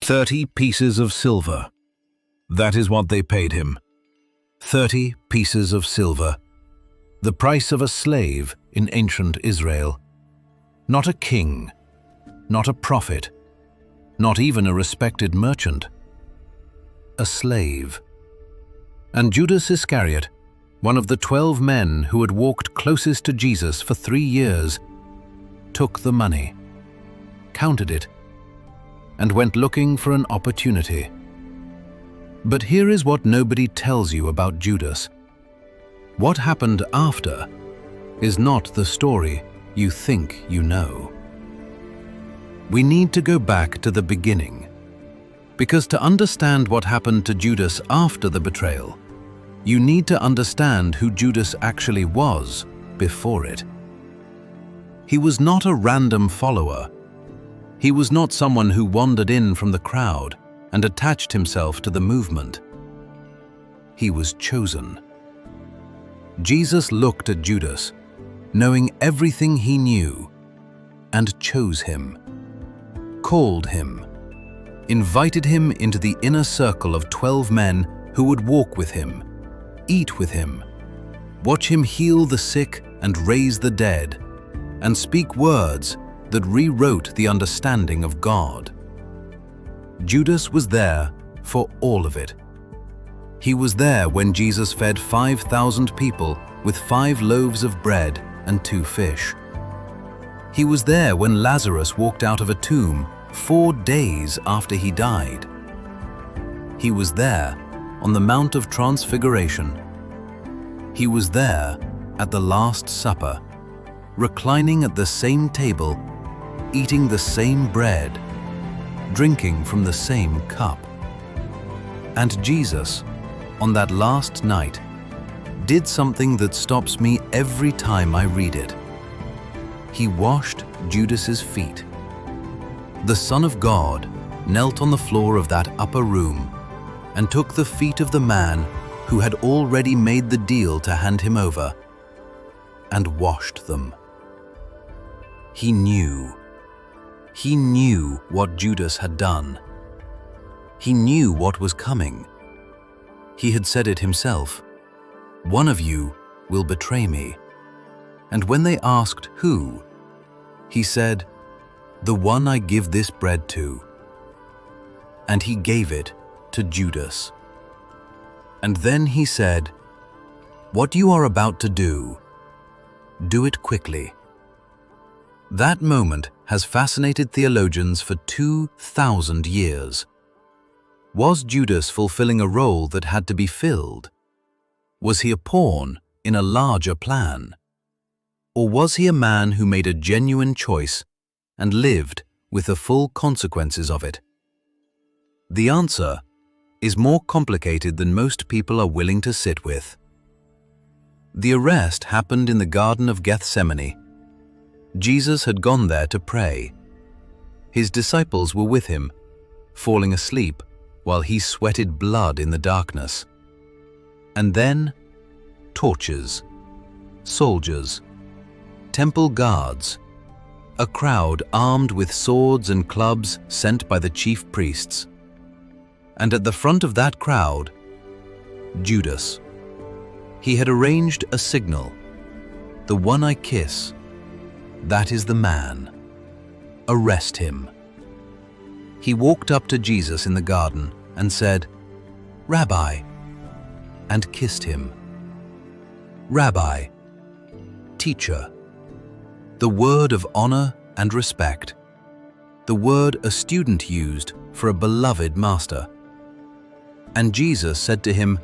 30 pieces of silver. That is what they paid him. 30 pieces of silver. The price of a slave in ancient Israel. Not a king, not a prophet, not even a respected merchant. A slave. And Judas Iscariot, one of the 12 men who had walked closest to Jesus for 3 years, took the money, counted it, and went looking for an opportunity. But here is what nobody tells you about Judas. What happened after is not the story you think you know. We need to go back to the beginning, because to understand what happened to Judas after the betrayal, you need to understand who Judas actually was before it. He was not a random follower. He was not someone who wandered in from the crowd and attached himself to the movement. He was chosen. Jesus looked at Judas, knowing everything he knew, and chose him, called him, invited him into the inner circle of 12 men who would walk with him, eat with him, watch him heal the sick and raise the dead, and speak words that rewrote the understanding of God. Judas was there for all of it. He was there when Jesus fed 5,000 people with 5 loaves of bread and 2 fish. He was there when Lazarus walked out of a tomb 4 days after he died. He was there on the Mount of Transfiguration. He was there at the Last Supper, reclining at the same table, eating the same bread, drinking from the same cup. And Jesus, on that last night, did something that stops me every time I read it. He washed Judas's feet. The Son of God knelt on the floor of that upper room and took the feet of the man who had already made the deal to hand him over and washed them. He knew what Judas had done. He knew what was coming. He had said it himself, "One of you will betray me." And when they asked who, he said, "The one I give this bread to." And he gave it to Judas. And then he said, "What you are about to do, do it quickly." That moment has fascinated theologians for 2,000 years. Was Judas fulfilling a role that had to be filled? Was he a pawn in a larger plan? Or was he a man who made a genuine choice and lived with the full consequences of it? The answer is more complicated than most people are willing to sit with. The arrest happened in the Garden of Gethsemane. Jesus had gone there to pray. His disciples were with him, falling asleep while he sweated blood in the darkness. And then, torches, soldiers, temple guards, a crowd armed with swords and clubs sent by the chief priests. And at the front of that crowd, Judas. He had arranged a signal. "The one I kiss, that is the man. Arrest him." He walked up to Jesus in the garden and said, "Rabbi," and kissed him. Rabbi, teacher, the word of honor and respect, the word a student used for a beloved master. And Jesus said to him,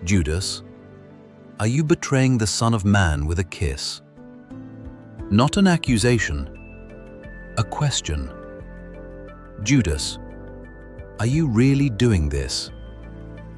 "Judas, are you betraying the Son of Man with a kiss?" Not an accusation, a question. "Judas, are you really doing this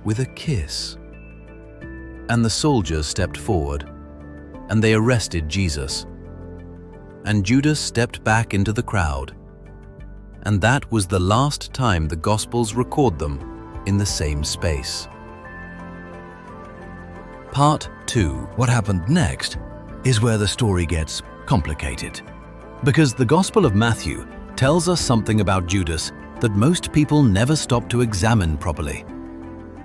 with a kiss?" And the soldiers stepped forward, and they arrested Jesus. And Judas stepped back into the crowd. And that was the last time the Gospels record them in the same space. Part 2. What happened next is where the story gets complicated. Because the Gospel of Matthew tells us something about Judas that most people never stop to examine properly.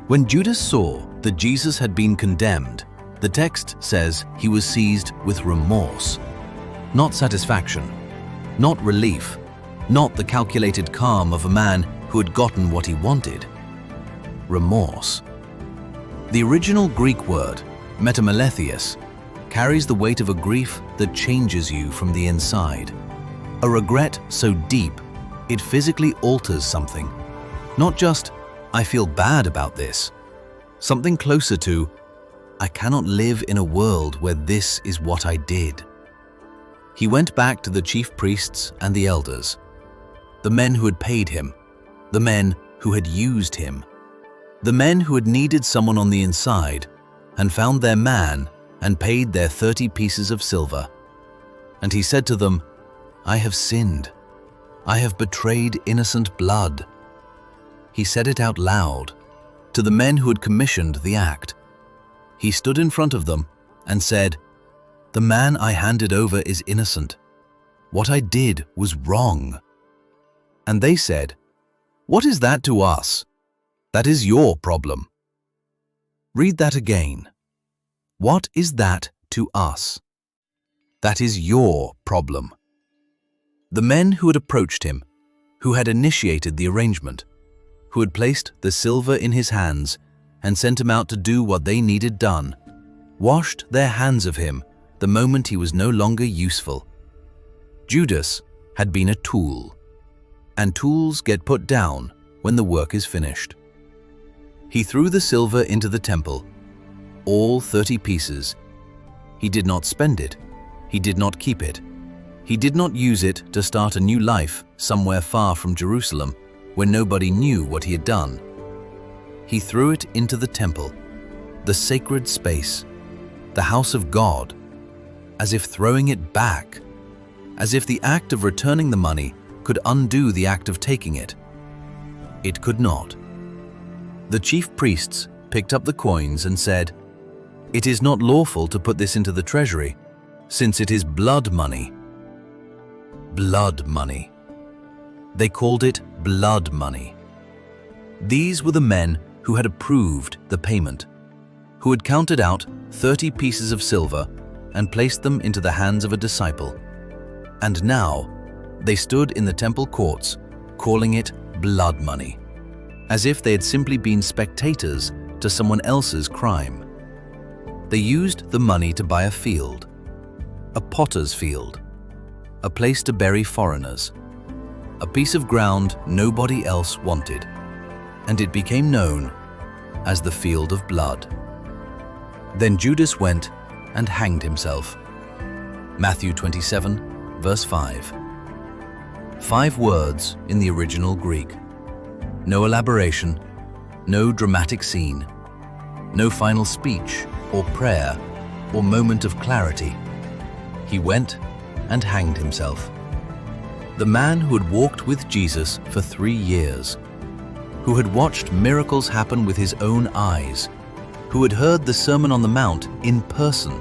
When Judas saw that Jesus had been condemned, the text says he was seized with remorse. Not satisfaction, not relief, not the calculated calm of a man who had gotten what he wanted. Remorse. The original Greek word, metamaletheus, carries the weight of a grief that changes you from the inside. A regret so deep, it physically alters something. Not just, I feel bad about this. Something closer to, I cannot live in a world where this is what I did. He went back to the chief priests and the elders, the men who had paid him, the men who had used him, the men who had needed someone on the inside and found their man and paid their 30 pieces of silver. And he said to them, I have sinned. I have betrayed innocent blood. He said it out loud to the men who had commissioned the act. He stood in front of them and said, the man I handed over is innocent. What I did was wrong. And they said, what is that to us? That is your problem. Read that again. What is that to us? That is your problem. The men who had approached him, who had initiated the arrangement, who had placed the silver in his hands and sent him out to do what they needed done, washed their hands of him the moment he was no longer useful. Judas had been a tool, and tools get put down when the work is finished. He threw the silver into the temple, all 30 pieces. He did not spend it. He did not keep it. He did not use it to start a new life somewhere far from Jerusalem where nobody knew what he had done. He threw it into the temple, the sacred space, the house of God, as if throwing it back, as if the act of returning the money could undo the act of taking it. It could not. The chief priests picked up the coins and said, it is not lawful to put this into the treasury, since it is blood money. Blood money. They called it blood money. These were the men who had approved the payment, who had counted out 30 pieces of silver and placed them into the hands of a disciple. And now they stood in the temple courts, calling it blood money, as if they had simply been spectators to someone else's crime. They used the money to buy a field, a potter's field, a place to bury foreigners, a piece of ground nobody else wanted, and it became known as the field of blood. Then Judas went and hanged himself. Matthew 27, verse 5. 5 words in the original Greek. No elaboration, no dramatic scene, no final speech or prayer or moment of clarity. He went and hanged himself. The man who had walked with Jesus for 3 years, who had watched miracles happen with his own eyes, who had heard the Sermon on the Mount in person,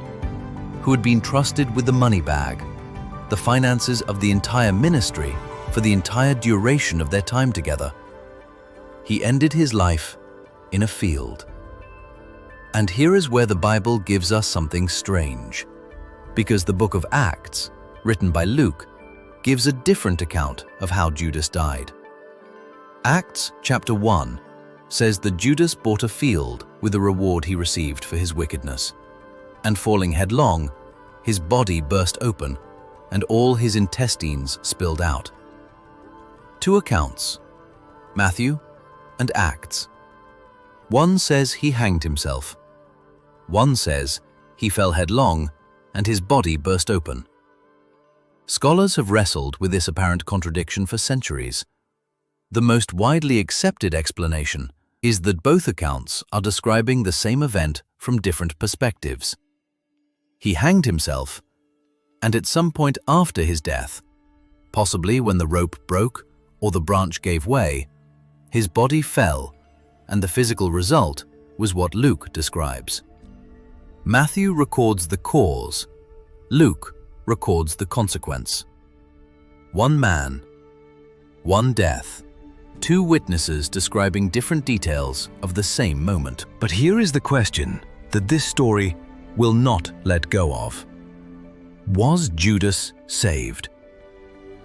who had been trusted with the money bag, the finances of the entire ministry for the entire duration of their time together. He ended his life in a field. And here is where the Bible gives us something strange, because the book of Acts, written by Luke, gives a different account of how Judas died. Acts chapter 1 says that Judas bought a field with the reward he received for his wickedness, and falling headlong, his body burst open and all his intestines spilled out. 2 accounts, Matthew and Acts. One says he hanged himself. One says he fell headlong and his body burst open. Scholars have wrestled with this apparent contradiction for centuries. The most widely accepted explanation is that both accounts are describing the same event from different perspectives. He hanged himself, and at some point after his death, possibly when the rope broke or the branch gave way, his body fell, and the physical result was what Luke describes. Matthew records the cause, Luke records the consequence. One man, one death, Two witnesses describing different details of the same moment. But here is the question that this story will not let go of. Was Judas saved?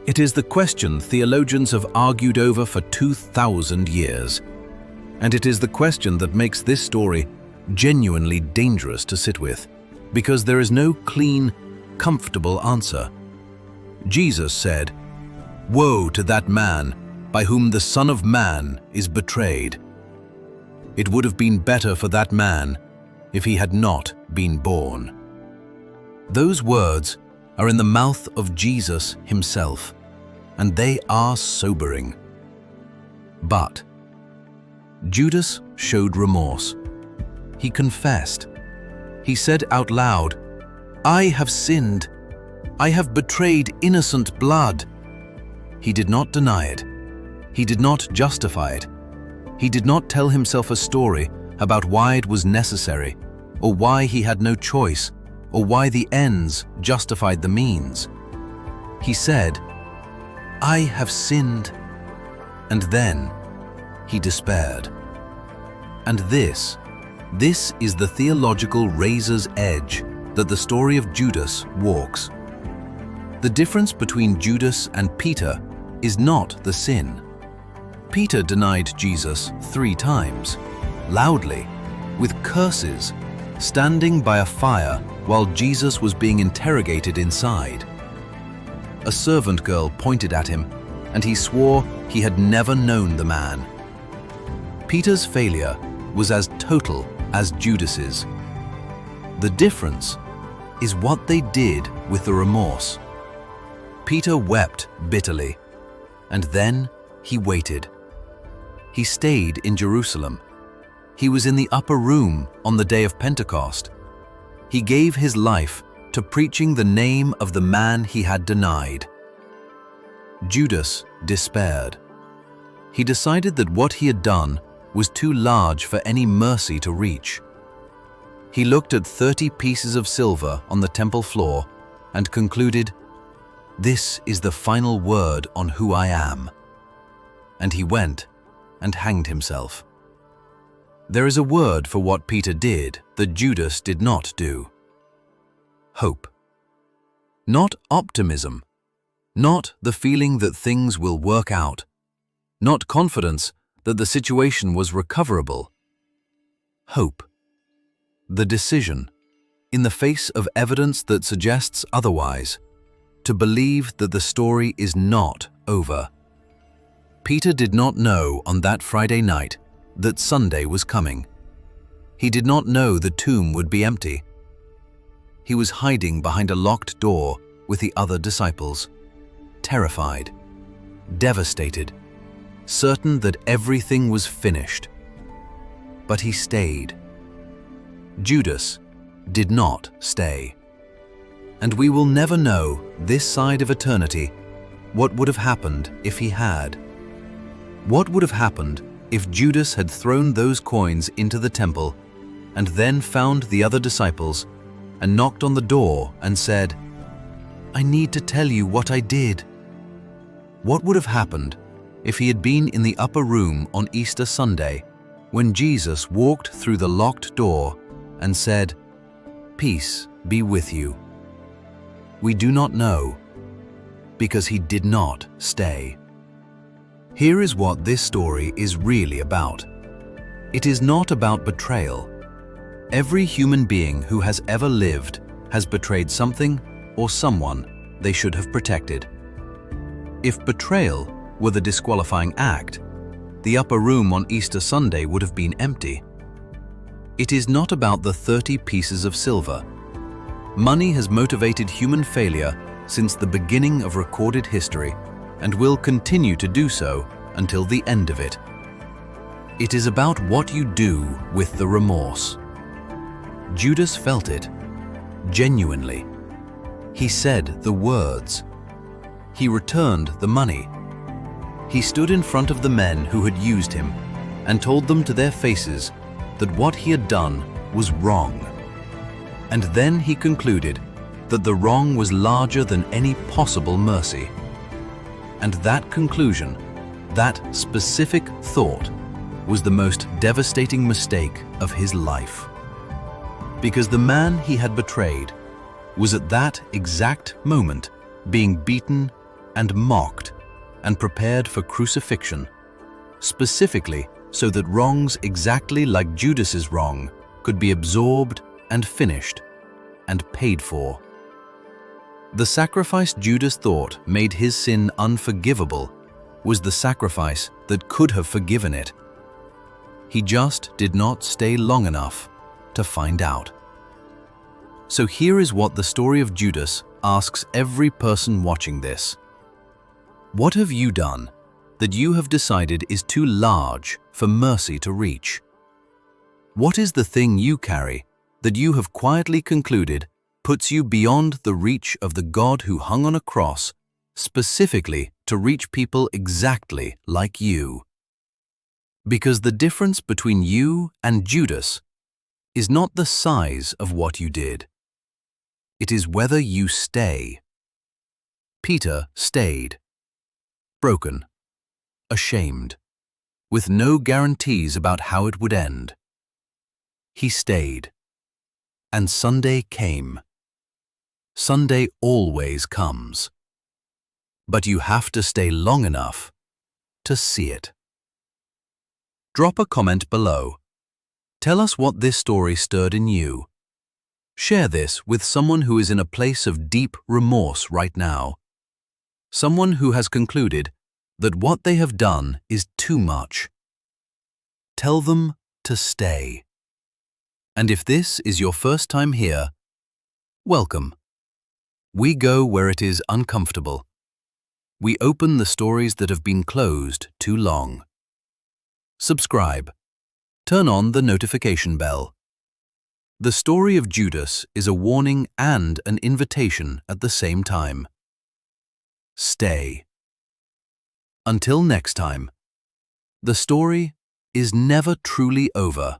It is the question theologians have argued over for 2,000 years. And it is the question that makes this story genuinely dangerous to sit with, because there is no clean, comfortable answer. Jesus said, "Woe to that man by whom the Son of Man is betrayed. It would have been better for that man if he had not been born." Those words are in the mouth of Jesus himself, and they are sobering. But Judas showed remorse. He confessed. He said out loud, "I have sinned. I have betrayed innocent blood." He did not deny it. He did not justify it. He did not tell himself a story about why it was necessary, or why he had no choice, or why the ends justified the means. He said, "I have sinned." And then he despaired. And this is the theological razor's edge that the story of Judas walks. The difference between Judas and Peter is not the sin. Peter denied Jesus 3 times, loudly, with curses, standing by a fire while Jesus was being interrogated inside. A servant girl pointed at him, and he swore he had never known the man. Peter's failure was as total as Judas's. The difference is what they did with the remorse. Peter wept bitterly, and then he waited. He stayed in Jerusalem. He was in the upper room on the day of Pentecost. He gave his life to preaching the name of the man he had denied. Judas despaired. He decided that what he had done was too large for any mercy to reach. He looked at 30 pieces of silver on the temple floor and concluded, "This is the final word on who I am." And he went and hanged himself. There is a word for what Peter did that Judas did not do. Hope. Not optimism. Not the feeling that things will work out. Not confidence that the situation was recoverable. Hope. The decision, in the face of evidence that suggests otherwise, to believe that the story is not over. Peter did not know on that Friday night that Sunday was coming. He did not know the tomb would be empty. He was hiding behind a locked door with the other disciples, terrified, devastated, certain that everything was finished. But he stayed. Judas did not stay. And we will never know this side of eternity what would have happened if he had. What would have happened if Judas had thrown those coins into the temple and then found the other disciples and knocked on the door and said, "I need to tell you what I did"? What would have happened if he had been in the upper room on Easter Sunday when Jesus walked through the locked door and said, "Peace be with you"? We do not know, because he did not stay. Here is what this story is really about. It is not about betrayal. Every human being who has ever lived has betrayed something or someone they should have protected. If betrayal were the disqualifying act, the upper room on Easter Sunday would have been empty. It is not about the 30 pieces of silver. Money has motivated human failure since the beginning of recorded history and will continue to do so until the end of it. It is about what you do with the remorse. Judas felt it, genuinely. He said the words. He returned the money. He stood in front of the men who had used him and told them to their faces that what he had done was wrong. And then he concluded that the wrong was larger than any possible mercy. And that conclusion, That specific thought was the most devastating mistake of his life. Because the man he had betrayed was at that exact moment being beaten and mocked and prepared for crucifixion, specifically so that wrongs exactly like Judas's wrong could be absorbed and finished and paid for. The sacrifice Judas thought made his sin unforgivable was the sacrifice that could have forgiven it. He just did not stay long enough to find out. So here is what the story of Judas asks every person watching this. What have you done that you have decided is too large for mercy to reach? What is the thing you carry that you have quietly concluded puts you beyond the reach of the God who hung on a cross specifically to reach people exactly like you? Because the difference between you and Judas is not the size of what you did. It is whether you stay. Peter stayed, broken, ashamed, with no guarantees about how it would end. He stayed, and Sunday came. Sunday always comes. But you have to stay long enough to see it. Drop a comment below. Tell us what this story stirred in you. Share this with someone who is in a place of deep remorse right now. Someone who has concluded that what they have done is too much. Tell them to stay. And if this is your first time here, welcome. We go where it is uncomfortable. We open the stories that have been closed too long. Subscribe. Turn on the notification bell. The story of Judas is a warning and an invitation at the same time. Stay. Until next time, the story is never truly over.